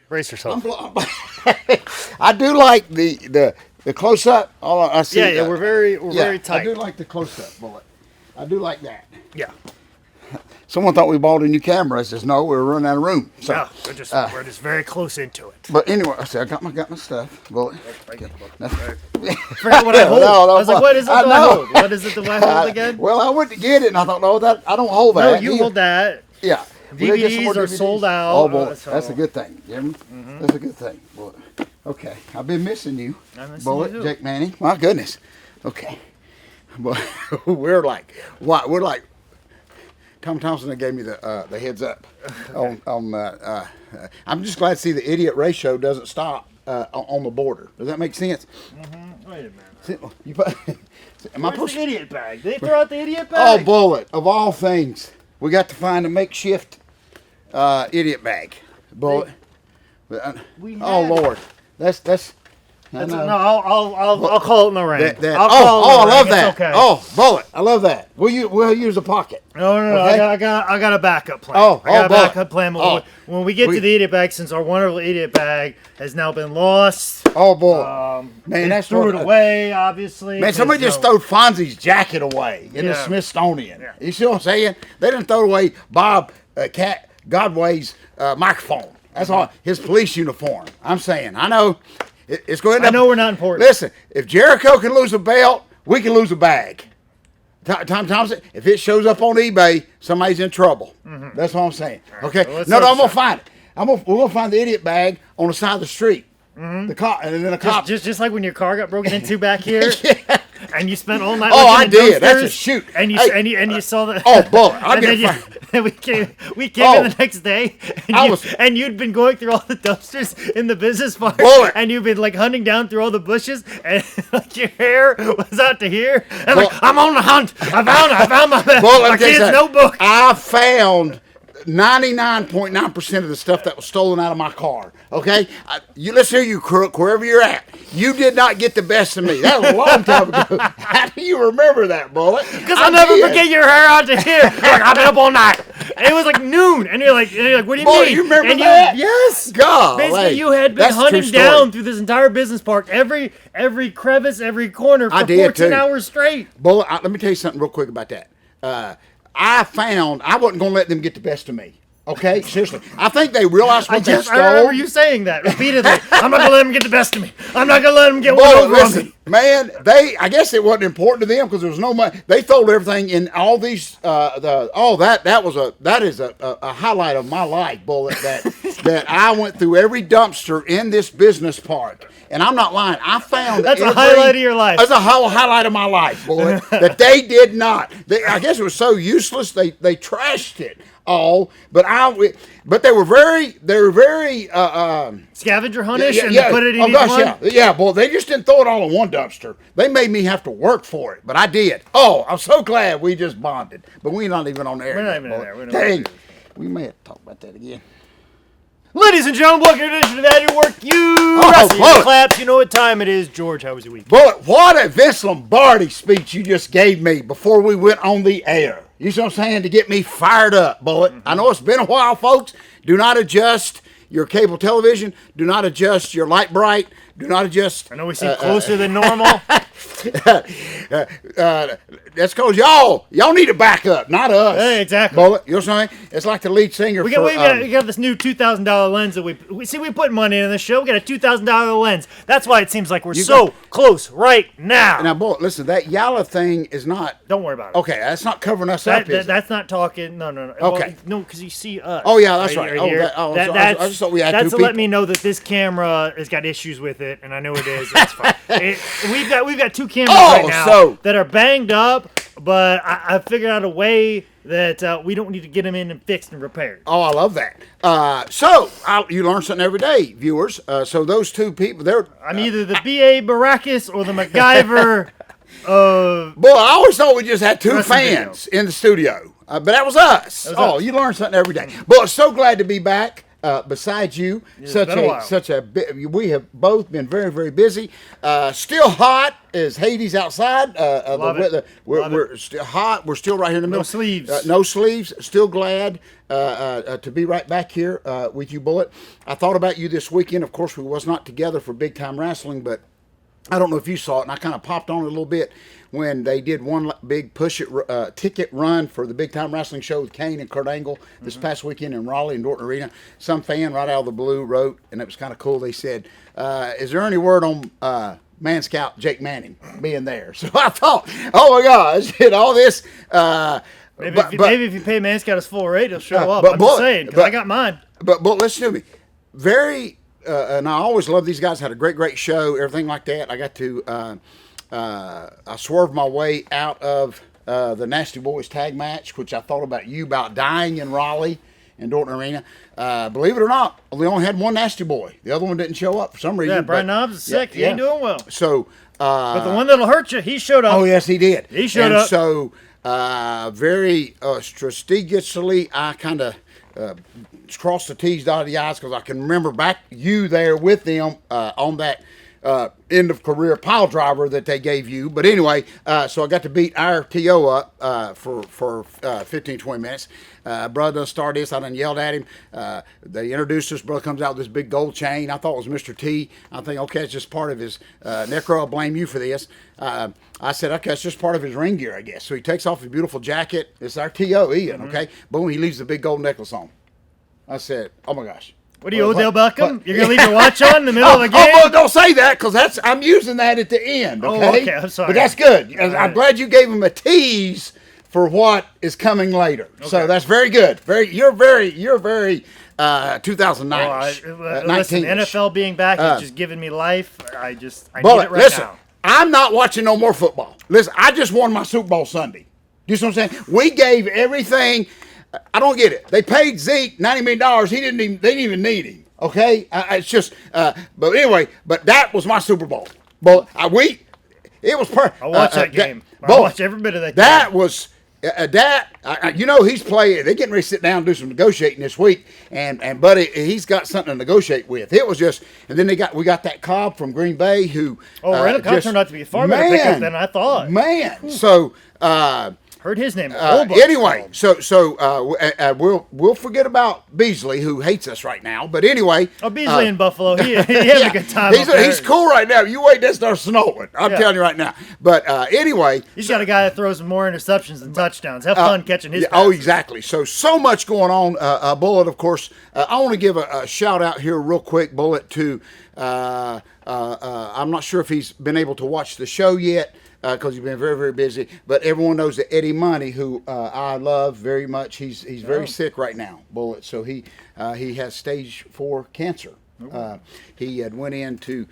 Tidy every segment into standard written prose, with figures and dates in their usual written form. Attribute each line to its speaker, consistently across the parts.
Speaker 1: Brace yourself.
Speaker 2: I do like the close up. All I see.
Speaker 1: Yeah, we're very tight.
Speaker 2: I do like the close up bullet. I do like that.
Speaker 1: Yeah.
Speaker 2: Someone thought we bought a new camera. I says no, we were running out of room. So,
Speaker 1: No, we're just very close into it.
Speaker 2: But anyway, I said I got my stuff. Bullet.
Speaker 1: I forgot what I hold. I was like, what is it that I hold? What is it that I hold again?
Speaker 2: Well, I went to get it and I thought, no, that I don't hold that.
Speaker 1: No, you hold that.
Speaker 2: Yeah.
Speaker 1: DVDs are sold out.
Speaker 2: Oh, boy, that's a good thing. That's a good thing. Boy. Okay, I've been missing you.
Speaker 1: I miss
Speaker 2: Bullet,
Speaker 1: you too.
Speaker 2: Jake Manning. My goodness. Okay. But we're like, what? We're like, Tom Thompson gave me the heads up. I'm just glad to see the idiot ratio doesn't stop on the border. Does that make sense?
Speaker 1: Mm-hmm. Wait a minute.
Speaker 2: You put,
Speaker 1: Where's the idiot bag? Did they throw out the idiot
Speaker 2: Oh,
Speaker 1: bag?
Speaker 2: Bullet, of all things, we got to find a makeshift idiot bag. Bullet. Lord, that's.
Speaker 1: No, I'll call it in the ring.
Speaker 2: I love that. Okay. Oh, Bullet, I love that. We'll use a pocket.
Speaker 1: No. Okay? I got a backup plan. I got a backup plan. When we get to the idiot bag, since our wonderful idiot bag has now been lost.
Speaker 2: Oh boy, man, that's
Speaker 1: threw it away. Obviously,
Speaker 2: man, somebody just threw Fonzie's jacket away in the Smithsonian. Yeah. You see what I'm saying? They didn't throw away Bob Godway's microphone. That's all his police uniform. I'm saying, I know. It's going to.
Speaker 1: I know we're not important.
Speaker 2: Listen, if Jericho can lose a belt, we can lose a bag. Tom Thompson, if it shows up on eBay, somebody's in trouble. Mm-hmm. That's what I'm saying. Right, okay. So I'm gonna find it. We're gonna find the idiot bag on the side of the street. Mm-hmm. And then a cop.
Speaker 1: Just like when your car got broken into back here.
Speaker 2: Yeah.
Speaker 1: And you spent all night.
Speaker 2: Oh, I did. That's a shoot.
Speaker 1: And you saw the.
Speaker 2: Oh, Bullet. I'll get it.
Speaker 1: And we came in the next day. And you'd been going through all the dumpsters in the business park. Bullet. And you've been like hunting down through all the bushes, and like your hair was out to here. And like, I'm on the hunt. I found my kid's notebook.
Speaker 2: I found 99.9% of the stuff that was stolen out of my car. Okay, you listen here, you crook, wherever you're at. You did not get the best of me. That was a long time ago. How do you remember that, Bullet?
Speaker 1: Because I'll never forget your hair out to here. Like, I've been up all night. And it was like noon, and you're like, what do you mean?
Speaker 2: You remember that?
Speaker 1: Yes.
Speaker 2: God,
Speaker 1: basically, you had been hunting down through this entire business park, every crevice, every corner for 14 hours straight.
Speaker 2: Bullet, let me tell you something real quick about that. I wasn't going to let them get the best of me. Okay, seriously. I think they realized what they stole.
Speaker 1: I remember you saying that repeatedly. I'm not going to let them get the best of me. I'm not going to let them get one over on me.
Speaker 2: Man, I guess it wasn't important to them because there was no money. They sold everything in all these, that is a highlight of my life, Bullet, that I went through every dumpster in this business park. And I'm not lying. I found
Speaker 1: that's a highlight of your life.
Speaker 2: That's a highlight of my life, Bullet. That they did not. I guess it was so useless they trashed it all. But they were very
Speaker 1: scavenger huntish and they put it in each one.
Speaker 2: Yeah, boy, they just didn't throw it all in one dumpster. They made me have to work for it, but I did. Oh, I'm so glad we just bonded. But we're not even on the air.
Speaker 1: We're not even on there.
Speaker 2: Dang, we may have to talk about that again.
Speaker 1: Ladies and gentlemen, welcome to edition of That Your Work. Claps. You know what time it is. George, how was your week?
Speaker 2: Bullet, what a Vince Lombardi speech you just gave me before we went on the air. You see what I'm saying? To get me fired up, Bullet. Mm-hmm. I know it's been a while, folks. Do not adjust your cable television. Do not adjust your light bright. Do not adjust.
Speaker 1: I know we seem closer than normal.
Speaker 2: That's because y'all need to back up, not us.
Speaker 1: Hey, exactly.
Speaker 2: Bullet, you know what I'm saying? It's like the lead singer.
Speaker 1: We got this new $2,000 lens that we put money in this show. We got a $2,000 lens. That's why it seems like we're close right now.
Speaker 2: Now, Bullet, listen, that Yalla thing is not.
Speaker 1: Don't worry about it.
Speaker 2: Okay, that's not covering us up.
Speaker 1: That's not talking. No.
Speaker 2: Okay.
Speaker 1: Well, no, because you see us.
Speaker 2: Oh yeah, that's right.
Speaker 1: I
Speaker 2: just thought we had
Speaker 1: that's
Speaker 2: two
Speaker 1: to
Speaker 2: people.
Speaker 1: let me know that this camera has got issues with it, and I know it is. That's fine. We've got two cameras right now that are banged up, but I figured out a way that we don't need to get them in and fixed and repaired.
Speaker 2: Oh, I love that. You learn something every day, viewers. So those two people,
Speaker 1: I'm either the B.A. Baracus or the MacGyver of...
Speaker 2: Boy, I always thought we just had two fans in the studio. But that was us. You learn something every day. Boy, so glad to be back. besides you.
Speaker 1: It's
Speaker 2: such
Speaker 1: been a while.
Speaker 2: We have both been very, very busy. Still hot as Hades outside.
Speaker 1: Love it.
Speaker 2: We're still hot. We're still right here in the middle.
Speaker 1: No sleeves.
Speaker 2: No sleeves. Still glad to be right back here with you, Bullet. I thought about you this weekend. Of course, we was not together for Big Time Wrestling, but I don't know if you saw it, and I kind of popped on it a little bit when they did one big ticket run for the Big Time Wrestling show with Kane and Kurt Angle this past weekend in Raleigh and Dorton Arena. Some fan right out of the blue wrote, and it was kind of cool. They said, "Is there any word on Man Scout Jake Manning being there?" So I thought, oh my gosh, all this.
Speaker 1: Maybe if you pay Man Scout his full rate, he'll show up. I'm just saying, because I got mine.
Speaker 2: But listen to me, very. And I always love these guys. Had a great show, everything like that. I got to, I swerved my way out of the Nasty Boys tag match, which I thought about you about dying in Raleigh and Dorton Arena. Believe it or not, we only had one Nasty Boy. The other one didn't show up for some reason.
Speaker 1: Yeah, Brian Knobs is sick. He ain't doing well.
Speaker 2: So,
Speaker 1: but the one that'll hurt you, he showed up.
Speaker 2: Oh yes, he did.
Speaker 1: He showed up.
Speaker 2: So, very strategically, I kind of. Cross the T's, dot the I's, because I can remember back you there with them on that end of career pile driver that they gave you. But anyway, so I got to beat our TO up for 15, 20 minutes. Brother done started this. I done yelled at him. They introduced us. Brother comes out with this big gold chain. I thought it was Mr. T. I think, okay, it's just part of his Necro. I'll blame you for this. I said, okay, it's just part of his ring gear, I guess. So he takes off his beautiful jacket. It's our TO, Ian, okay? Boom, he leaves the big gold necklace on. I said, oh my gosh.
Speaker 1: What are you, Odell Beckham? You're going to leave your watch on in the middle of the game?
Speaker 2: Oh, don't say that, because I'm using that at the end, okay?
Speaker 1: Oh, okay, I'm sorry.
Speaker 2: But that's good. I'm glad you gave him a tease for what is coming later. Okay. So that's very good. You're very 2009.
Speaker 1: Listen, NFL being back is just giving me life. I need it right now.
Speaker 2: I'm not watching no more football. Listen, I just won my Super Bowl Sunday. You see what I'm saying? We gave everything. I don't get it. They paid Zeke $90 million. They didn't even need him. Okay, it's just. But anyway, that was my Super Bowl. But it was perfect.
Speaker 1: I watched that game. I watched every bit of that game.
Speaker 2: That was. He's playing. They're getting ready to sit down and do some negotiating this week, and buddy, he's got something to negotiate with. It was just, and then we got that Cobb from Green Bay who.
Speaker 1: Oh, Randall Cobb turned out to be a far better pickup than I thought.
Speaker 2: Man, so.
Speaker 1: Heard his name.
Speaker 2: Anyway, so we'll forget about Beasley, who hates us right now. But anyway,
Speaker 1: Beasley in Buffalo, he has a good time.
Speaker 2: He's cool right now. You wait, that starts snowing. I'm telling you right now. But anyway,
Speaker 1: he's got a guy that throws more interceptions than touchdowns. Have fun catching his.
Speaker 2: Oh, exactly. So much going on. Bullet, of course. I want to give a shout out here, real quick, Bullet, to. I'm not sure if he's been able to watch the show yet. Because he's been very, very busy. But everyone knows that Eddie Money, who I love very much, he's very sick right now, Bullet. So he has stage 4 cancer. He had went in to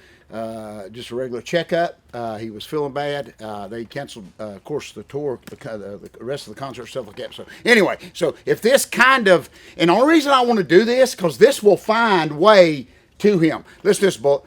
Speaker 2: just a regular checkup. He was feeling bad. They canceled, of course, the tour, the rest of the concert, stuff like that. So anyway, so if this and the only reason I want to do this, because this will find way to him. Listen to this, Bullet.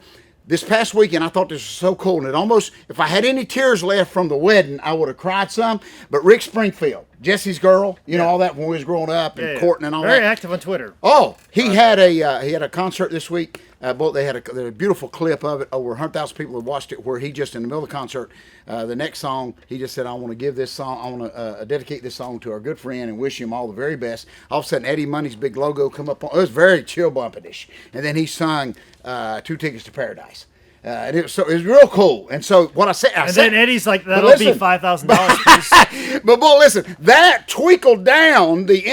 Speaker 2: This past weekend, I thought this was so cool, and it almost, if I had any tears left from the wedding, I would have cried some. But Rick Springfield, Jesse's girl, you know, all that when we was growing up, and courting and all
Speaker 1: Very
Speaker 2: that.
Speaker 1: active on Twitter.
Speaker 2: Oh, he had a concert this week. They had a beautiful clip of it. Over 100,000 people have watched it, where he just, in the middle of the concert, the next song, he just said, I want to give this song, I want to dedicate this song to our good friend and wish him all the very best. All of a sudden, Eddie Money's big logo come up on, it was very chill bumping-ish. And then he sung 2 Tickets to Paradise. And it was real cool. And so what I said,
Speaker 1: then Eddie's like, that'll be $5,000.
Speaker 2: But listen, that twinkled down the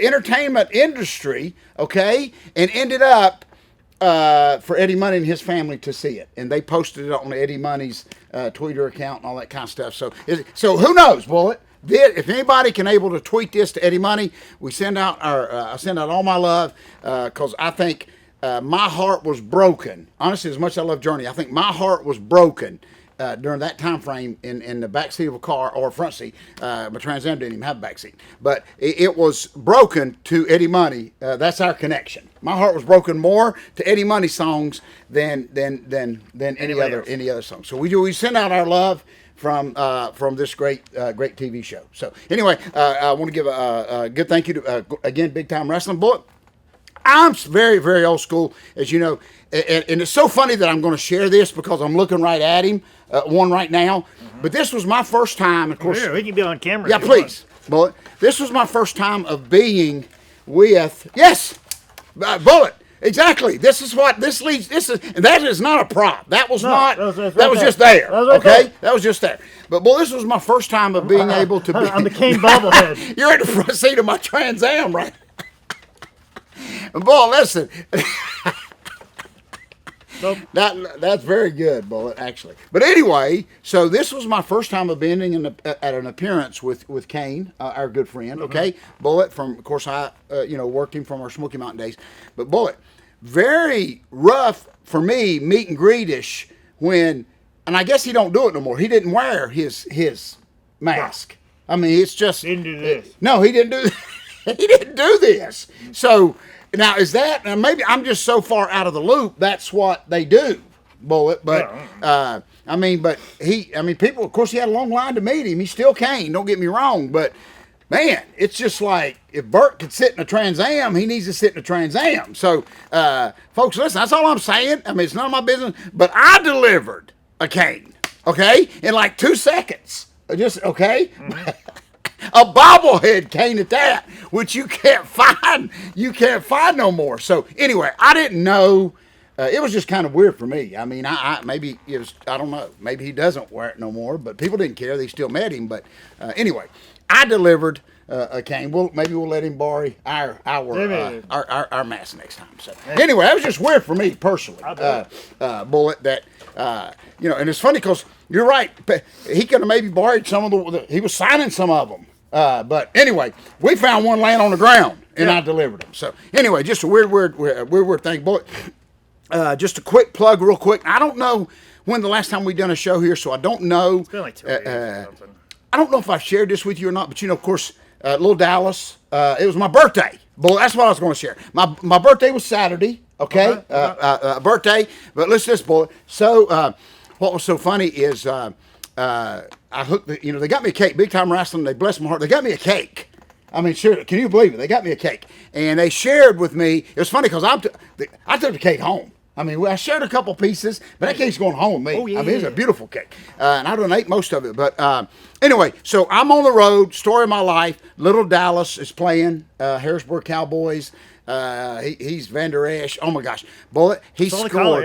Speaker 2: entertainment industry, okay, and ended up for Eddie Money and his family to see it, and they posted it on Eddie Money's Twitter account and all that kind of stuff. So who knows, Bullet? If anybody can able to tweet this to Eddie Money, we send out I send out all my love, because I think. My heart was broken. Honestly, as much as I love Journey, I think my heart was broken during that time frame in the back seat of a car or front seat. My Trans Am didn't even have a back seat, but it was broken to Eddie Money. That's our connection. My heart was broken more to Eddie Money songs than any other song. So we send out our love from this great TV show. So anyway, I want to give a good thank you to again Big Time Wrestling. Bullet. I'm very, very old school, as you know. And it's so funny that I'm going to share this because I'm looking right at him, one right now. But this was my first time, of course.
Speaker 1: Here, we can be on camera.
Speaker 2: Yeah, please. Bullet. This was my first time of being with, yes, Bullet. Exactly. This is what this leads. This is, and that is not a prop. That was not. That was just there. Okay, that was just there. But boy, this was my first time of being able to be.
Speaker 1: I'm the Kane bobblehead.
Speaker 2: You're in the front seat of my Trans Am, right? Boy, listen.
Speaker 1: Nope.
Speaker 2: That's very good, Bullet, actually. But anyway, so this was my first time of being at an appearance with Kane, our good friend. Okay, Bullet from, of course, worked him from our Smoky Mountain days. But Bullet, very rough for me, meet and greet-ish when, and I guess he don't do it no more. He didn't wear his mask. I mean, it's just.
Speaker 1: He didn't do this.
Speaker 2: No, he didn't do. He didn't do this. So. Now, is that, and maybe I'm just so far out of the loop, that's what they do, Bullet. But, people, of course, he had a long line to meet him. He still came, don't get me wrong. But, man, it's just like, if Bert could sit in a Trans Am, he needs to sit in a Trans Am. So, folks, listen, that's all I'm saying. I mean, it's none of my business. But I delivered a cane, okay, in like 2 seconds. Just, okay? Mm-hmm. A bobblehead cane at that, which you can't find no more. So anyway, I didn't know. It was just kind of weird for me. I mean, maybe it was, I don't know. Maybe he doesn't wear it no more, but people didn't care. They still met him. But anyway, I delivered a cane. Maybe we'll let him borrow our mask next time. So anyway, that was just weird for me personally. Bullet that and it's funny because you're right. He could have maybe borrowed some of he was signing some of them. But anyway, we found one laying on the ground, and I delivered them. So anyway, just a weird thing. Bullet. Just a quick plug, real quick. I don't know when the last time we done a show here, so I don't know.
Speaker 1: It's been like 2 years or something.
Speaker 2: I don't know if I've shared this with you or not, but of course, little Dallas. It was my birthday. Well, that's what I was going to share. My birthday was Saturday. Okay, birthday. But listen to this, boy. So what was so funny is I hooked. They got me a cake. Big Time Wrestling. They blessed my heart. They got me a cake. I mean, sure. Can you believe it? They got me a cake, and they shared with me. It was funny because I took the cake home. I mean, I shared a couple pieces, but that cake's going home with me.
Speaker 1: Oh, yeah,
Speaker 2: I mean, it's a beautiful cake, and I done ate most of it. But anyway, so I'm on the road. Story of my life. Little Dallas is playing Harrisburg Cowboys. He's Van Der Esch. Oh my gosh, Bullet! He scored.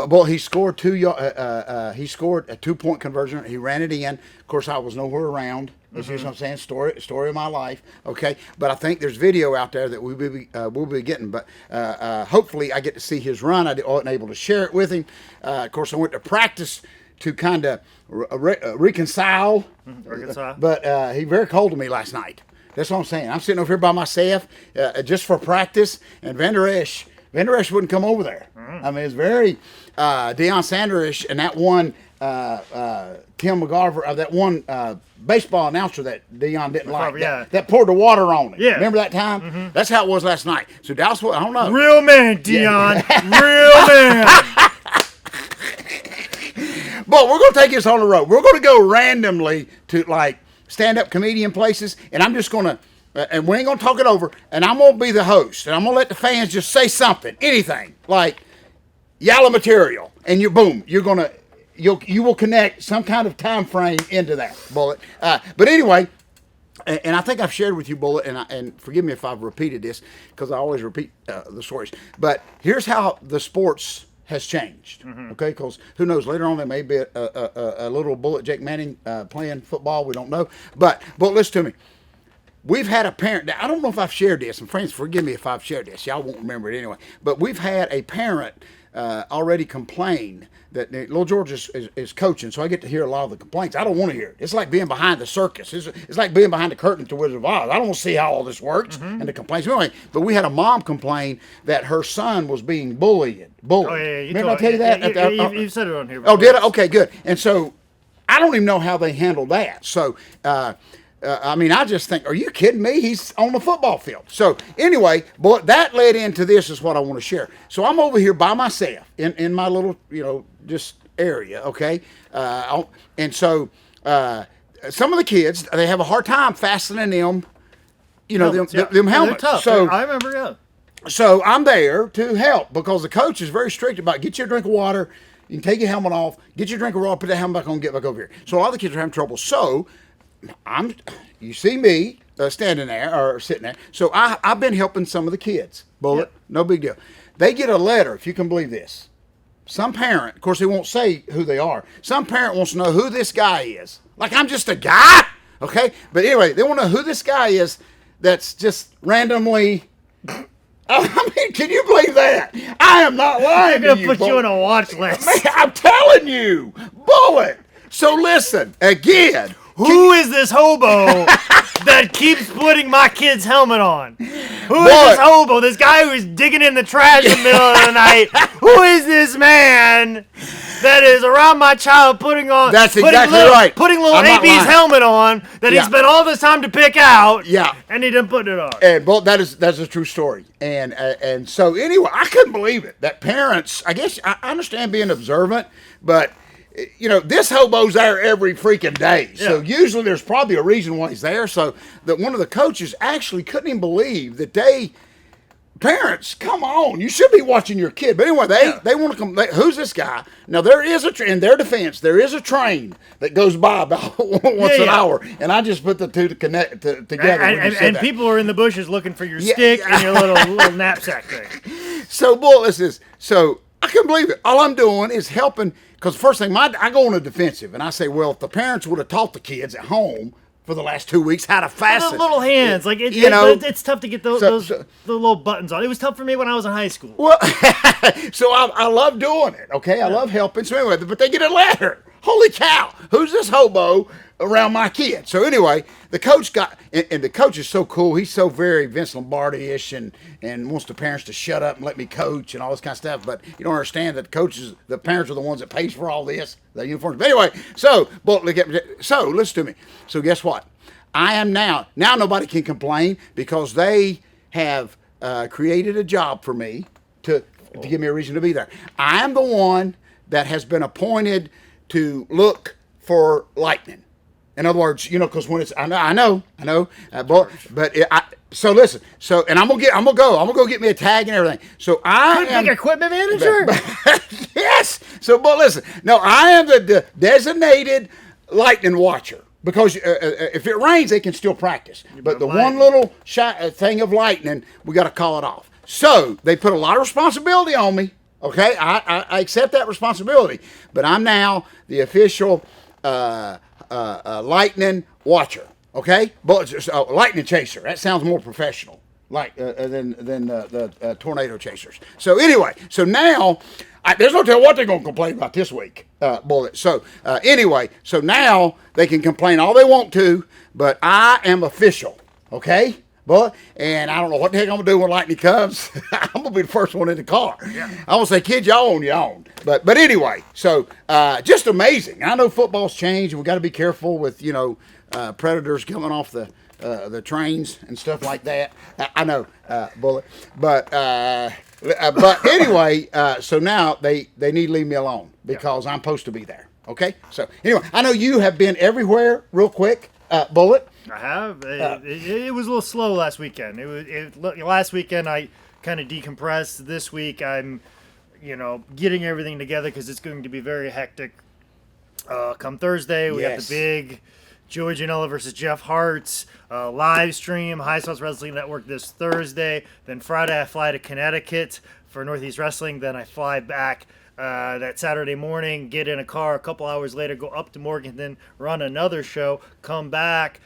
Speaker 2: Well, he scored he scored a 2-point conversion. He ran it in. Of course, I was nowhere around. You see what I'm saying? Story of my life. Okay, but I think there's video out there that we'll be getting. But hopefully, I get to see his run. I wasn't able to share it with him. Of course, I went to practice to kind of reconcile. But he very cold to me last night. That's what I'm saying. I'm sitting over here by myself just for practice, and Van Der Esch wouldn't come over there. I mean, it's very Deion Sanders and that one Tim McGarver, that one baseball announcer that Deion didn't like. That poured the water on him. Yeah. Remember that time? Mm-hmm. That's how it was last night. So Dallas, I don't know.
Speaker 1: Real man, Deion. Real man.
Speaker 2: But we're going to take this on the road. We're going to go randomly to like stand-up comedian places, and I'm just going to, and we ain't going to talk it over, and I'm going to be the host, and I'm going to let the fans just say something, anything, like yellow material, and you will connect some kind of time frame into that, Bullet. But anyway, and I think I've shared with you, Bullet, and forgive me if I've repeated this, because I always repeat the stories, but here's how the sports has changed, okay? Because who knows, later on there may be a little Bullet Jake Manning playing football. We don't know. But listen to me. We've had a parent. I don't know if I've shared this, and friends, forgive me if I've shared this. Y'all won't remember it anyway. But we've had a parent already complain that little George is coaching, so I get to hear a lot of the complaints. I don't want to hear it. It's like being behind the circus. It's like being behind the curtain to Wizard of Oz. I don't want to see how all this works and the complaints. Anyway, but we had a mom complain that her son was being bullied.
Speaker 1: Oh, yeah.
Speaker 2: Remember I tell you that?
Speaker 1: You said it on here before.
Speaker 2: Oh, did I? Okay, good. And so I don't even know how they handled that. So, I mean, I just think, are you kidding me? He's on the football field. So anyway, but that led into this is what I want to share. So I'm over here by myself in my little, just area, okay? And so some of the kids, they have a hard time fastening them, them helmets.
Speaker 1: Tough.
Speaker 2: So
Speaker 1: I remember,
Speaker 2: So I'm there to help because the coach is very strict about get you a drink of water. You can take your helmet off, get your drink of water, put that helmet back on, get back over here. So a lot of the kids are having trouble. So you see me standing there or sitting there. So I've been helping some of the kids. Bullet, yep. No big deal. They get a letter, if you can believe this. Some parent, of course, they won't say who they are. Some parent wants to know who this guy is. Like I'm just a guy, okay? But anyway, they want to know who this guy is that's just randomly. I mean, can you believe that? I am not lying to you.
Speaker 1: I'm going to put you on a watch list.
Speaker 2: Man, I'm telling you. Bullet. So listen, again.
Speaker 1: Who is this hobo that keeps putting my kid's helmet on? Who is this hobo? This guy who's digging in the trash in the middle of the night? Who is this man that is around my child putting little AB's helmet on that he spent all this time to pick out?
Speaker 2: Yeah.
Speaker 1: And he didn't put it on.
Speaker 2: And that's a true story. And so anyway, I couldn't believe it. That parents, I guess I understand being observant, but you know, this hobo's there every freaking day. Yeah. So usually there's probably a reason why he's there. So that one of the coaches actually couldn't even believe that parents, come on, you should be watching your kid. But anyway, they want to come. Who's this guy? Now there is in their defense, there is a train that goes by about once an hour, and I just put the two to connect together.
Speaker 1: And people are in the bushes looking for your stick and your little knapsack thing.
Speaker 2: So, I couldn't believe it. All I'm doing is helping. Because the first thing, I go on a defensive, and I say, well, if the parents would have taught the kids at home for the last 2 weeks how to fasten.
Speaker 1: The little hands. It's tough to get the little buttons on. It was tough for me when I was in high school.
Speaker 2: Well, so I love doing it, okay? I love helping. So anyway, but they get a letter. Holy cow, who's this hobo around my kid? So anyway, the coach and the coach is so cool. He's so very Vince Lombardi-ish and wants the parents to shut up and let me coach and all this kind of stuff. But you don't understand that the parents are the ones that pays for all this, the uniforms. But anyway, so listen to me. So guess what? I am now nobody can complain because they have created a job for me to give me a reason to be there. I am the one that has been appointed to look for lightning. In other words, because when it's, I know, so listen, and I'm gonna go get me a tag and everything. So I am
Speaker 1: equipment manager.
Speaker 2: Yes. So, but listen, no, I am the designated lightning watcher because if it rains, they can still practice. But the one little thing of lightning, we got to call it off. So they put a lot of responsibility on me. Okay, I accept that responsibility, but I'm now the official lightning watcher. Okay, but lightning chaser. That sounds more professional, than the tornado chasers. So anyway, so now there's no telling what they're going to complain about this week, Bullet. So anyway, so now they can complain all they want to, but I am official. Okay. And I don't know what the heck I'm going to do when lightning comes. I'm going to be the first one in the car. Yeah. I'm going to say, kids, y'all on your own. But anyway, so just amazing. I know football's changed, and we got to be careful with, predators coming off the trains and stuff like that. I know, Bullet. But anyway, so now they need to leave me alone because I'm supposed to be there. Okay? So anyway, I know you have been everywhere real quick, Bullet.
Speaker 1: I have. It was a little slow last weekend. Last weekend I kind of decompressed. This week I'm, getting everything together because it's going to be very hectic. Come Thursday, we have the big Joey Janela versus Jeff Hart's live stream, High Sauce Wrestling Network this Thursday. Then Friday I fly to Connecticut for Northeast Wrestling. Then I fly back that Saturday morning, get in a car, a couple hours later, go up to Morganton, run another show, come back.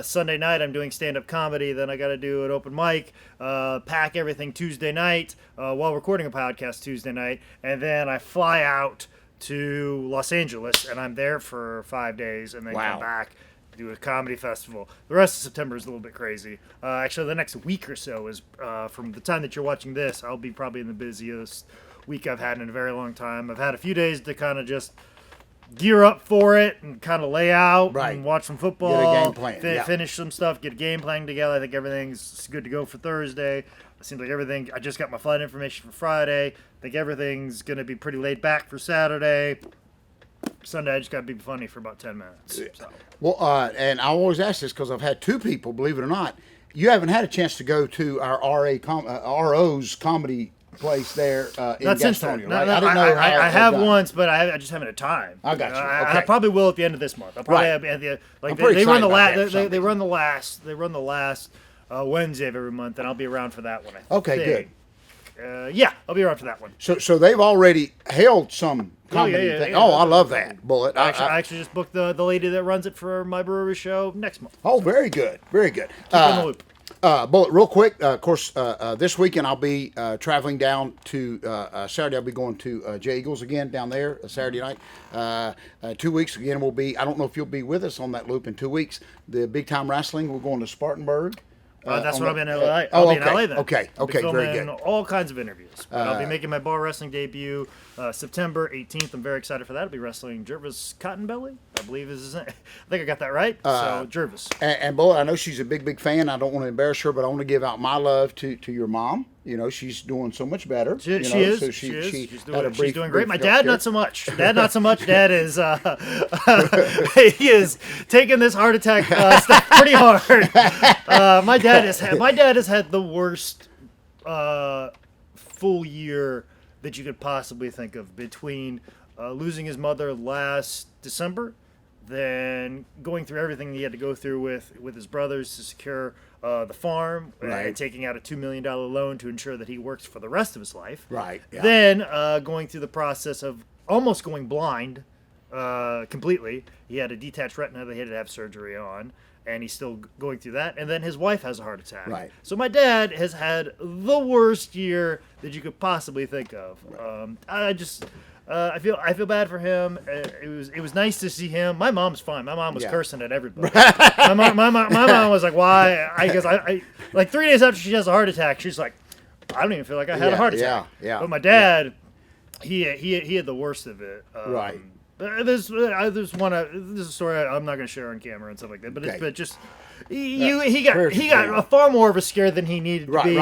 Speaker 1: Sunday night, I'm doing stand-up comedy. Then I got to do an open mic, pack everything Tuesday night while recording a podcast Tuesday night. And then I fly out to Los Angeles, and I'm there for 5 days, and then come back, do a comedy festival. The rest of September is a little bit crazy. Actually, the next week or so is, from the time that you're watching this, I'll be probably in the busiest week I've had in a very long time. I've had a few days to kind of just gear up for it and kind of lay out and watch some football,
Speaker 2: get a game plan.
Speaker 1: Finish some stuff, get a game plan together. I think everything's good to go for Thursday. It seems like everything, I just got my flight information for Friday. I think everything's going to be pretty laid back for Saturday. Sunday, I just got to be funny for about 10 minutes. So.
Speaker 2: Well, and I always ask this because I've had two people, believe it or not, you haven't had a chance to go to our RO's comedy place there in Gastonia, right?
Speaker 1: I didn't know. I have once, but I just haven't had time.
Speaker 2: I got you.
Speaker 1: I probably will at the end of this month. I'll probably have at the they run the last Wednesday of every month, and I'll be around for that one.
Speaker 2: Okay, good.
Speaker 1: Yeah, I'll be around for that one.
Speaker 2: So they've already held some comedy thing. Oh, I love that, Bullet.
Speaker 1: I actually just booked the lady that runs it for my brewery show next month.
Speaker 2: Oh, very good, very good.
Speaker 1: Keep in the loop.
Speaker 2: Bullet, real quick. Of course, this weekend I'll be traveling down to Saturday. I'll be going to J Eagles again down there Saturday night. 2 weeks again will be. I don't know if you'll be with us on that loop in 2 weeks. The big time wrestling. We're going to Spartanburg.
Speaker 1: That's what I'll be in LA. I'll be in LA then.
Speaker 2: Okay, very good.
Speaker 1: All kinds of interviews. I'll be making my bar wrestling debut September 18th. I'm very excited for that. I'll be wrestling Jervis Cottonbelly, I believe is his name. I think I got that right. So Jervis.
Speaker 2: And Bullet, I know she's a big fan. I don't want to embarrass her, but I want to give out my love to your mom. You know, she's doing so much better.
Speaker 1: She is. So she's doing great. My dad, not so much. Dad is he is taking this heart attack stuff pretty hard. My dad has had the worst full year that you could possibly think of, between losing his mother last December, then going through everything he had to go through with his brothers to secure the farm, and taking out a $2 million loan to ensure that he works for the rest of his life.
Speaker 2: Right. Yeah.
Speaker 1: Then going through the process of almost going blind completely. He had a detached retina that he had to have surgery on, and he's still going through that. And then his wife has a heart attack.
Speaker 2: Right.
Speaker 1: So my dad has had the worst year that you could possibly think of. Right. I feel bad for him. It was nice to see him. My mom's fine. My mom was cursing at everybody. my mom was like, "Why?" Because I like 3 days after she has a heart attack, she's like, "I don't even feel like I had a heart attack."
Speaker 2: Yeah.
Speaker 1: But my dad, he had the worst of it.
Speaker 2: Right.
Speaker 1: There's a story I'm not going to share on camera and stuff like that. But just. He got far more of a scare than he needed to be,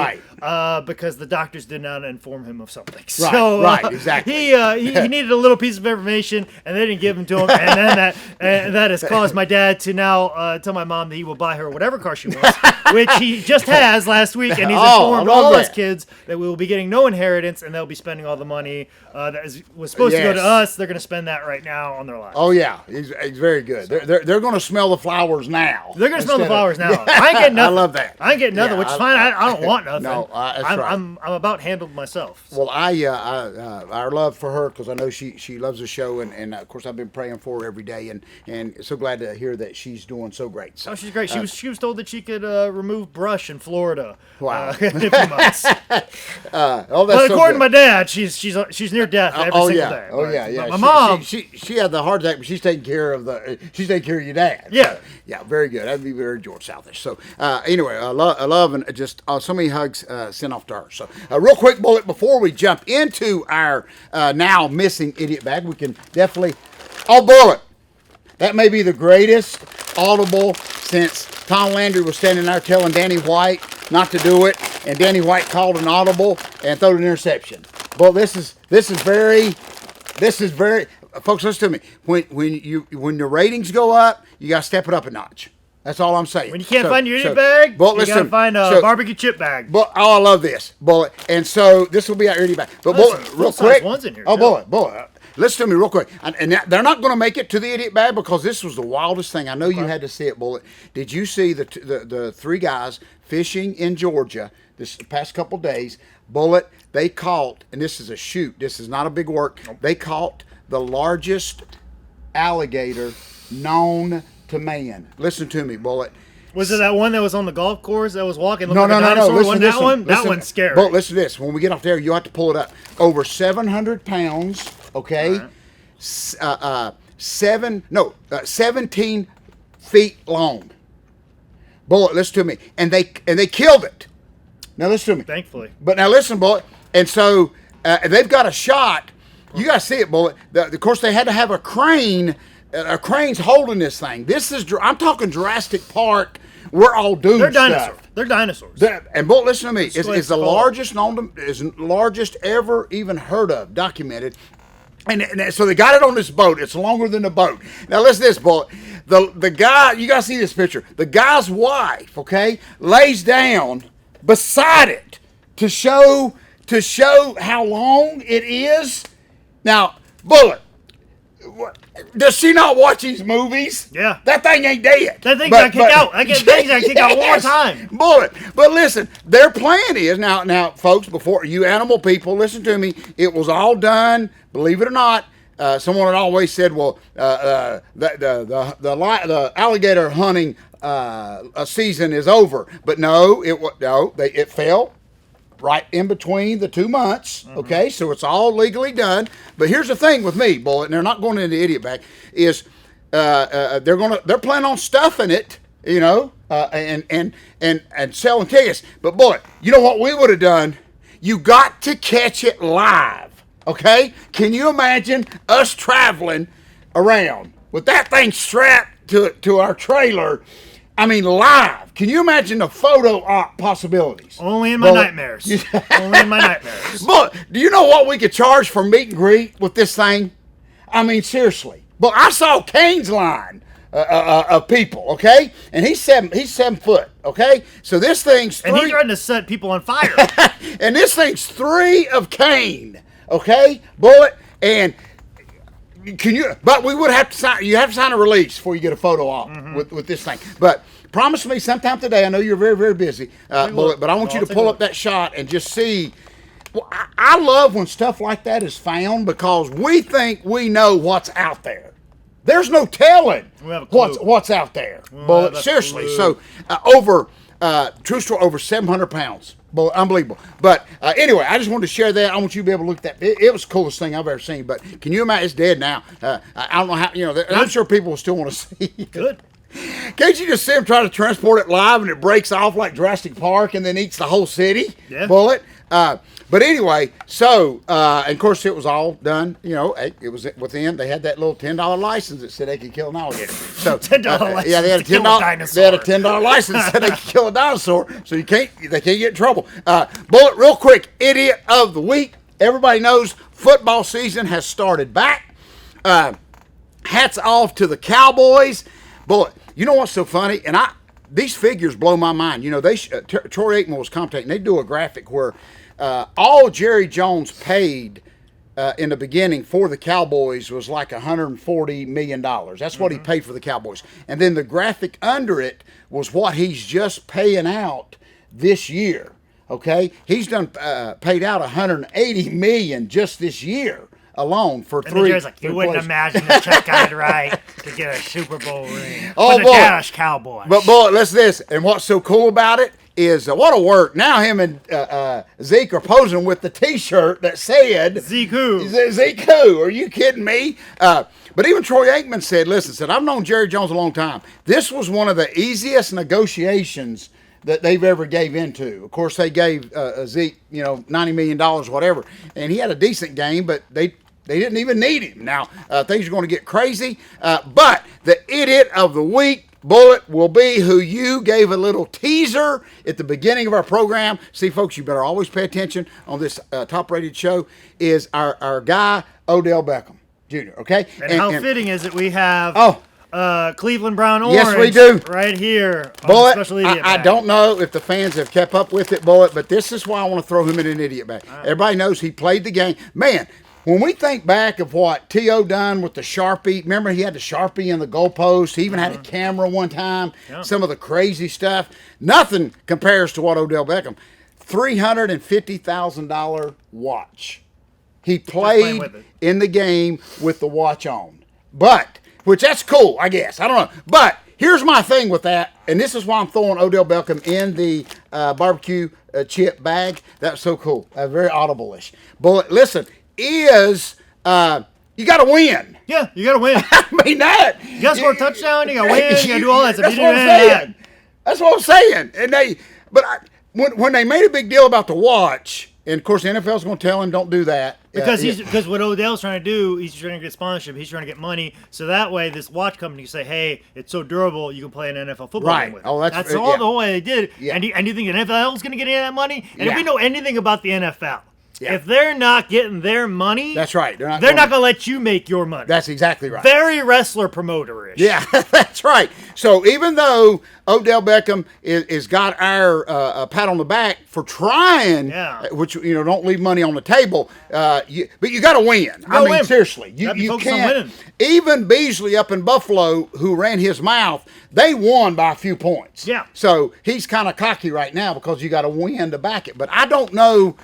Speaker 1: because the doctors did not inform him of something. So
Speaker 2: exactly.
Speaker 1: He needed a little piece of information, and they didn't give him to him, and then that has caused my dad to now tell my mom that he will buy her whatever car she wants, which he just has last week, and he's informed all his kids that we will be getting no inheritance, and they'll be spending all the money was supposed to go to us. They're going to spend that right now on their lives.
Speaker 2: Oh yeah, he's very good. They're going to smell the flowers now.
Speaker 1: They're going to smell the flowers now. I ain't getting nothing.
Speaker 2: I love that.
Speaker 1: I ain't getting nothing, which is fine. I don't want nothing.
Speaker 2: No, that's right.
Speaker 1: I'm about handled myself.
Speaker 2: So. Well, our love for her, because I know she loves the show, and of course I've been praying for her every day, and so glad to hear that she's doing so great. So,
Speaker 1: she's great. She was told that she could remove brush in Florida.
Speaker 2: Wow.
Speaker 1: In a few months.
Speaker 2: That's
Speaker 1: according to my dad, she's near death every single day.
Speaker 2: Oh yeah.
Speaker 1: My mom,
Speaker 2: she had the heart attack, but she's taking care of your dad.
Speaker 1: Yeah.
Speaker 2: So, yeah, very good. That'd be very George Southish. So anyway, I love and just so many hugs sent off to her. So real quick, Bullet, before we jump into our now missing idiot bag, we can definitely. Oh, Bullet, that may be the greatest audible since Tom Landry was standing there telling Danny White not to do it, and Danny White called an audible and threw an interception. Well, this is very. Folks, listen to me. When the ratings go up, you got to step it up a notch. That's all I'm saying.
Speaker 1: When you can't find your idiot bag, you got to find a barbecue chip bag.
Speaker 2: But I love this, Bullet. And so this will be our idiot bag. But Bullet, real quick.
Speaker 1: Ones in here,
Speaker 2: Bullet. Listen to me real quick. And they're not going to make it to the idiot bag because this was the wildest thing. I know you had to see it, Bullet. Did you see the three guys fishing in Georgia this past couple days? Bullet, they caught, and this is a shoot. This is not a big work. They caught the largest alligator known to man. Listen to me, Bullet.
Speaker 1: Was it that one that was on the golf course that was walking? No. That one's scary.
Speaker 2: But listen to this. When we get off there, you have to pull it up. Over 700 pounds. Okay. Right. 17 feet long. Bullet, listen to me. And they killed it. Now listen to me.
Speaker 1: Thankfully.
Speaker 2: But now listen, Bullet. And so they've got a shot. You got to see it, Bullet. Of course, they had to have a crane. A crane's holding this thing. I'm talking Jurassic Park. We're all doomed.
Speaker 1: They're dinosaurs.
Speaker 2: And Bullet, listen to me. It's the largest ever even heard of, documented. And so they got it on this boat. It's longer than the boat. Now listen to this, Bullet. The guy, you gotta see this picture. The guy's wife, okay, lays down beside it to show how long it is. Now, Bullet, does she not watch these movies?
Speaker 1: Yeah.
Speaker 2: That thing ain't dead.
Speaker 1: That thing got kicked out. I get things got kicked out one more time.
Speaker 2: Bullet. But listen, their plan is now, folks. Before you animal people, listen to me. It was all done. Believe it or not. Someone had always said, "Well, the alligator hunting season is over," but no, it fell right in between the 2 months. Mm-hmm. Okay, so it's all legally done. But here's the thing with me, Bullet, and they're not going into idiot bag. Is they're planning on stuffing it, and selling tickets. But Bullet, you know what we would have done? You got to catch it live. Okay? Can you imagine us traveling around with that thing strapped to our trailer? I mean, live. Can you imagine the photo op possibilities?
Speaker 1: Only in my nightmares. Only in my nightmares.
Speaker 2: But do you know what we could charge for meet and greet with this thing? I mean, seriously. But I saw Kane's line of people, okay? And he's 7 foot, okay? So this thing's 3.
Speaker 1: And he's trying to set people on fire.
Speaker 2: And this thing's 3 of Kane. Okay, Bullet, and but we would have to sign. You have to sign a release before you get a photo op with this thing. But promise me sometime today. I know you're very, very busy, Bullet, but I want you to pull up that shot and just see. Well, I love when stuff like that is found because we think we know what's out there. There's no telling what's out there, Bullet. Seriously. So true story, over 700 pounds. Unbelievable. But anyway, I just wanted to share that. I want you to be able to look at that. It was the coolest thing I've ever seen. But can you imagine? It's dead now. I don't know how, I'm sure people will still want to see it.
Speaker 1: Good.
Speaker 2: Can't you just see them try to transport it live and it breaks off like Jurassic Park and then eats the whole city?
Speaker 1: Yeah.
Speaker 2: Bullet. But anyway, so, and of course it was all done, it was within, they had that little $10 license that said they could kill an alligator. So,
Speaker 1: $10 license
Speaker 2: yeah, they had a $10, they had a $10 license that said they could kill a dinosaur, so they can't get in trouble. Bullet, real quick, idiot of the week. Everybody knows football season has started back. Hats off to the Cowboys. Bullet, you know what's so funny? And these figures blow my mind. Troy Aikman was commentating. They do a graphic where all Jerry Jones paid in the beginning for the Cowboys was like $140 million. That's what he paid for the Cowboys. And then the graphic under it was what he's just paying out this year. Okay? He's done paid out $180 million just this year alone for
Speaker 1: and
Speaker 2: 3.
Speaker 1: Jerry's like, you wouldn't imagine the check I'd write to get a Super Bowl ring.
Speaker 2: Oh,
Speaker 1: for the Dallas Cowboys.
Speaker 2: But, Bullet, listen to this. And what's so cool about it is what a work. Now him and Zeke are posing with the T-shirt that said
Speaker 1: Zeke who?
Speaker 2: Zeke who? Are you kidding me? But even Troy Aikman said, I've known Jerry Jones a long time. This was one of the easiest negotiations that they've ever gave into. Of course, they gave Zeke, $90 million, whatever, and he had a decent game, but they didn't even need him. Now, things are going to get crazy, but the idiot of the week, Bullet, will be who you gave a little teaser at the beginning of our program. See, folks, you better always pay attention on this top-rated show, is our guy, Odell Beckham Jr., okay?
Speaker 1: And how fitting is it we have Cleveland Brown Orange
Speaker 2: yes, we do.
Speaker 1: Right here on
Speaker 2: Bullet,
Speaker 1: the special idiot
Speaker 2: I
Speaker 1: bag.
Speaker 2: don't know if the fans have kept up with it, Bullet, but this is why I want to throw him in an idiot bag. Right. Everybody knows he played the game. Man, when we think back of what T.O. done with the Sharpie, remember he had the Sharpie in the goalpost. He even had a camera one time. Yeah. Some of the crazy stuff. Nothing compares to what Odell Beckham. $350,000 watch. He played in the game with the watch on. Which that's cool, I guess. I don't know. But here's my thing with that, and this is why I'm throwing Odell Beckham in the barbecue chip bag. That's so cool. Very audible-ish. Bullet, listen, you got to win.
Speaker 1: Yeah, you got to win.
Speaker 2: I mean that.
Speaker 1: You got to score a touchdown, you got to win, you got to do all that stuff.
Speaker 2: That's what I'm saying. That's what I'm saying. And when they made a big deal about the watch, and of course the NFL's going to tell him don't do that.
Speaker 1: Because what Odell's trying to do, he's trying to get sponsorship, he's trying to get money, so that way this watch company can say, hey, it's so durable, you can play an NFL football game with it. That's all the whole way they did. Yeah. And do you think the NFL is going to get any of that money? And if we know anything about the NFL,
Speaker 2: Yeah.
Speaker 1: If they're not getting their money,
Speaker 2: That's right.
Speaker 1: They're not going to let you make your money.
Speaker 2: That's exactly right.
Speaker 1: Very wrestler promoter-ish.
Speaker 2: Yeah, that's right. So even though Odell Beckham is got our pat on the back for trying, which don't leave money on the table, but you got to win. I mean, seriously, you can't. Even Beasley up in Buffalo, who ran his mouth, they won by a few points.
Speaker 1: Yeah.
Speaker 2: So he's kind of cocky right now because you got to win to back it. But I don't know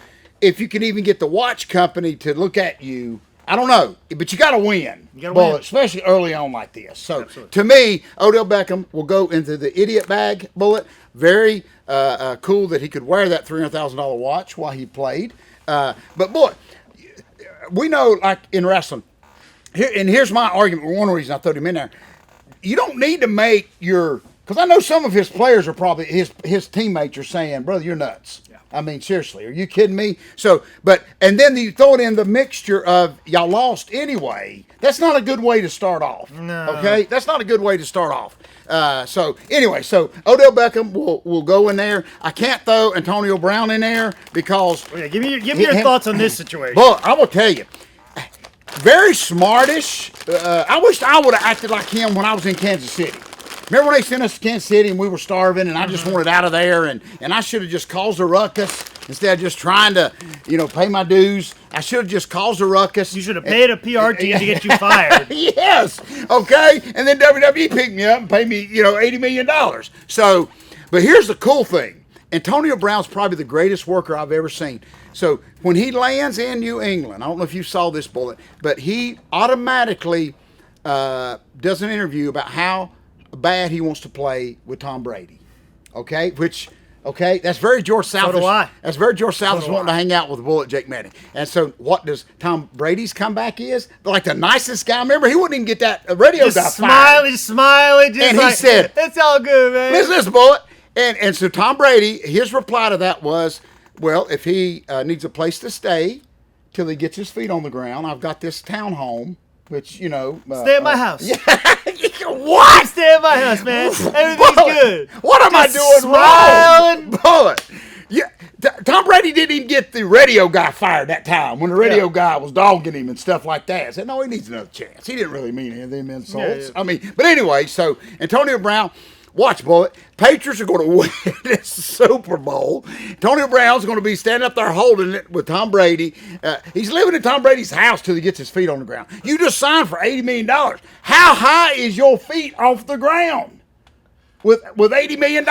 Speaker 2: if you can even get the watch company to look at you. I don't know, but you got to win.
Speaker 1: You got to win,
Speaker 2: especially early on like this. So
Speaker 1: Absolutely.
Speaker 2: To me, Odell Beckham will go into the idiot bag bullet. Very cool that he could wear that $300,000 watch while he played. But boy, we know, like in wrestling, here's my argument. One reason I threw him in there, you don't need to make because I know some of his players are probably his teammates are saying, "Brother, you're nuts." Yeah. I mean, seriously, are you kidding me? So, and then you throw it in the mixture of y'all lost anyway. That's not a good way to start off.
Speaker 1: No.
Speaker 2: Okay, that's not a good way to start off. So Odell Beckham will go in there. I can't throw Antonio Brown in there because.
Speaker 1: Give me your thoughts on this situation.
Speaker 2: Well, I will tell you. Very smartish. I wish I would have acted like him when I was in Kansas City. Remember when they sent us to Kansas City and we were starving and I just wanted out of there and I should have just caused a ruckus instead of just trying to, pay my dues. I should have just caused a ruckus.
Speaker 1: You should have paid a PR team to get you fired.
Speaker 2: Yes. Okay. And then WWE picked me up and paid me, $80 million. So, but here's the cool thing. Antonio Brown's probably the greatest worker I've ever seen. So when he lands in New England, I don't know if you saw this bullet, but he automatically does an interview about how bad he wants to play with Tom Brady. Okay? That's very George South.
Speaker 1: So do I.
Speaker 2: That's very George South wanting to hang out with Bullet Jake Manning. And so what does Tom Brady's comeback is? Like the nicest guy. Remember, he wouldn't even get that radio guy fired.
Speaker 1: Smiley.
Speaker 2: And he said,
Speaker 1: "It's all good, man."
Speaker 2: Listen, Bullet. And so Tom Brady, his reply to that was, well, if he needs a place to stay till he gets his feet on the ground, I've got this townhome, which,
Speaker 1: stay at my house.
Speaker 2: Yeah. What?
Speaker 1: Stay at my house, man. Everything's good.
Speaker 2: What am I doing
Speaker 1: smiling.
Speaker 2: wrong? Bullet. Yeah. Tom Brady didn't even get the radio guy fired that time when the radio guy was dogging him and stuff like that. I said, no, he needs another chance. He didn't really mean any of them insults.
Speaker 1: Yeah.
Speaker 2: I mean, but anyway, so Antonio Brown. Watch, Bullet. Patriots are going to win this Super Bowl. Antonio Brown's going to be standing up there holding it with Tom Brady. He's living in Tom Brady's house till he gets his feet on the ground. You just signed for $80 million. How high is your feet off the ground with $80 million?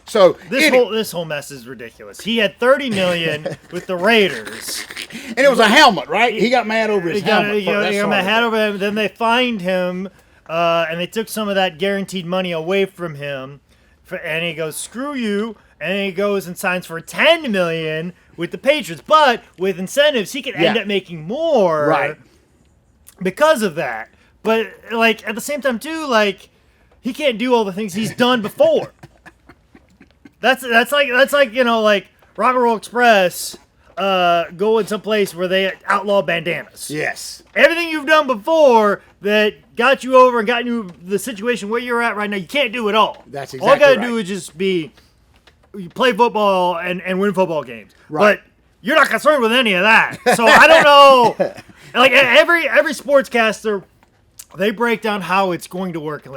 Speaker 2: So
Speaker 1: this whole mess is ridiculous. He had $30 million with the Raiders,
Speaker 2: and it was a helmet, right? He got mad over his helmet.
Speaker 1: He got mad over him. Then they fined him. And they took some of that guaranteed money away from him, and he goes, "Screw you!" And he goes and signs for $10 million with the Patriots. But with incentives, he could end up making more,
Speaker 2: right? Because
Speaker 1: of that. But at the same time, too, he can't do all the things he's done before. that's like Rock and Roll Express. Going someplace where they outlaw bandanas.
Speaker 2: Yes.
Speaker 1: Everything you've done before that got you over and got you the situation where you're at right now, you can't do it all.
Speaker 2: That's exactly
Speaker 1: all you gotta
Speaker 2: right.
Speaker 1: do is just you play football and win football games.
Speaker 2: Right.
Speaker 1: But you're not concerned with any of that. So I don't know. Every sportscaster, they break down how it's going to work. And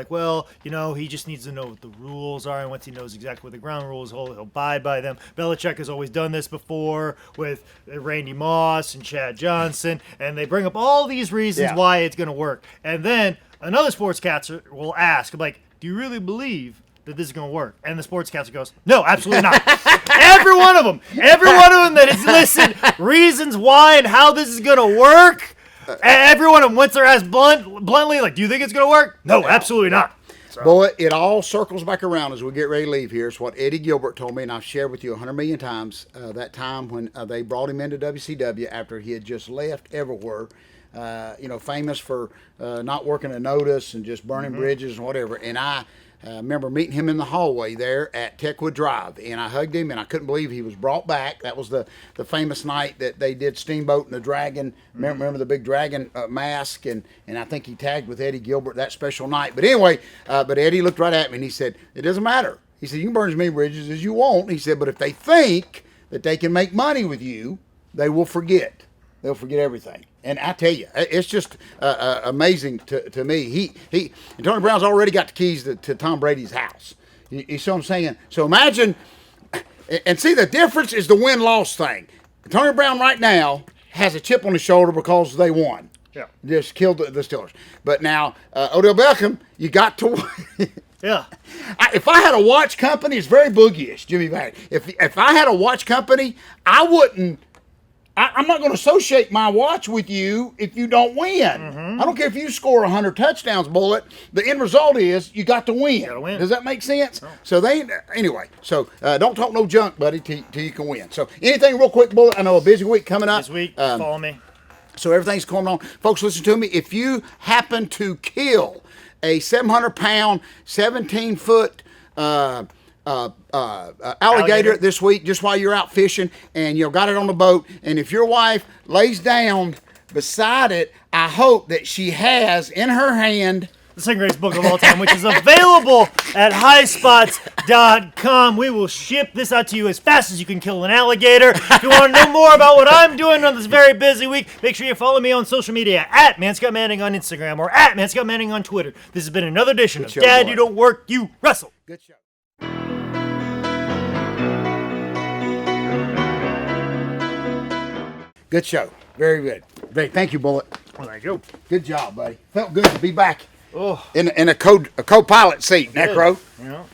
Speaker 1: he just needs to know what the rules are. And once he knows exactly what the ground rules, he'll abide by them. Belichick has always done this before with Randy Moss and Chad Johnson. And they bring up all these reasons why it's going to work. And then another sportscaster will ask, do you really believe that this is going to work? And the sportscaster goes, no, absolutely not. Every one of them that has listed reasons why and how this is going to work. Everyone once they're asked bluntly, do you think it's going to work? No, absolutely not.
Speaker 2: So. Boy, it all circles back around as we get ready to leave here. It's what Eddie Gilbert told me, and I've shared with you 100 million times. That time when they brought him into WCW after he had just left everywhere, famous for not working a notice and just burning bridges and whatever. And I remember meeting him in the hallway there at Techwood Drive, and I hugged him, and I couldn't believe he was brought back. That was the famous night that they did Steamboat and the Dragon. Remember the big dragon mask, and I think he tagged with Eddie Gilbert that special night. But anyway, but Eddie looked right at me, and he said, it doesn't matter. He said, you can burn as many bridges as you want. He said, but if they think that they can make money with you, they will forget. They'll forget everything. And I tell you, it's just amazing to me. And Tony Brown's already got the keys to Tom Brady's house. You see what I'm saying? So imagine, and see, the difference is the win-loss thing. Tony Brown right now has a chip on his shoulder because they won.
Speaker 1: Yeah.
Speaker 2: Just killed the Steelers. But now, Odell Beckham, you got to win.
Speaker 1: Yeah.
Speaker 2: If I had a watch company, it's very boogie-ish, Jimmy Vac. If I had a watch company, I wouldn't. I'm not going to associate my watch with you if you don't win. Mm-hmm. I don't care if you score 100 touchdowns, Bullet. The end result is you got to win.
Speaker 1: You gotta win.
Speaker 2: Does that make sense?
Speaker 1: No.
Speaker 2: So anyway. So don't talk no junk, buddy, till you can win. So anything real quick, Bullet. I know a busy week coming up.
Speaker 1: This week, follow me.
Speaker 2: So everything's going on, folks. Listen to me. If you happen to kill a 700-pound, 17-foot alligator this week, just while you're out fishing, and you got it on the boat, and if your wife lays down beside it, I hope that she has in her hand
Speaker 1: the second greatest book of all time, which is available at highspots.com. We will ship this out to you as fast as you can kill an alligator. If you want to know more about what I'm doing on this very busy week, make sure you follow me on social media at ManScottManning on Instagram or at ManScottManning on Twitter. This has been another edition of Dad, You Don't Work, You Wrestle.
Speaker 2: Good show. Good show. Very good. Thank you, Bullet.
Speaker 1: Well, there you go.
Speaker 2: Good job, buddy. Felt good to be back
Speaker 1: Oh,
Speaker 2: in a co-pilot seat, Necro.
Speaker 1: You know,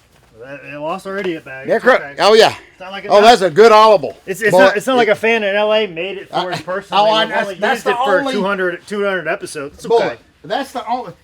Speaker 1: they lost our idiot bag.
Speaker 2: Necro.
Speaker 1: Okay.
Speaker 2: Oh, yeah.
Speaker 1: Like
Speaker 2: that's a good audible.
Speaker 1: It's not like a fan in L.A. made it for his person.
Speaker 2: That's
Speaker 1: used it for 200 episodes. It's okay.
Speaker 2: That's the only.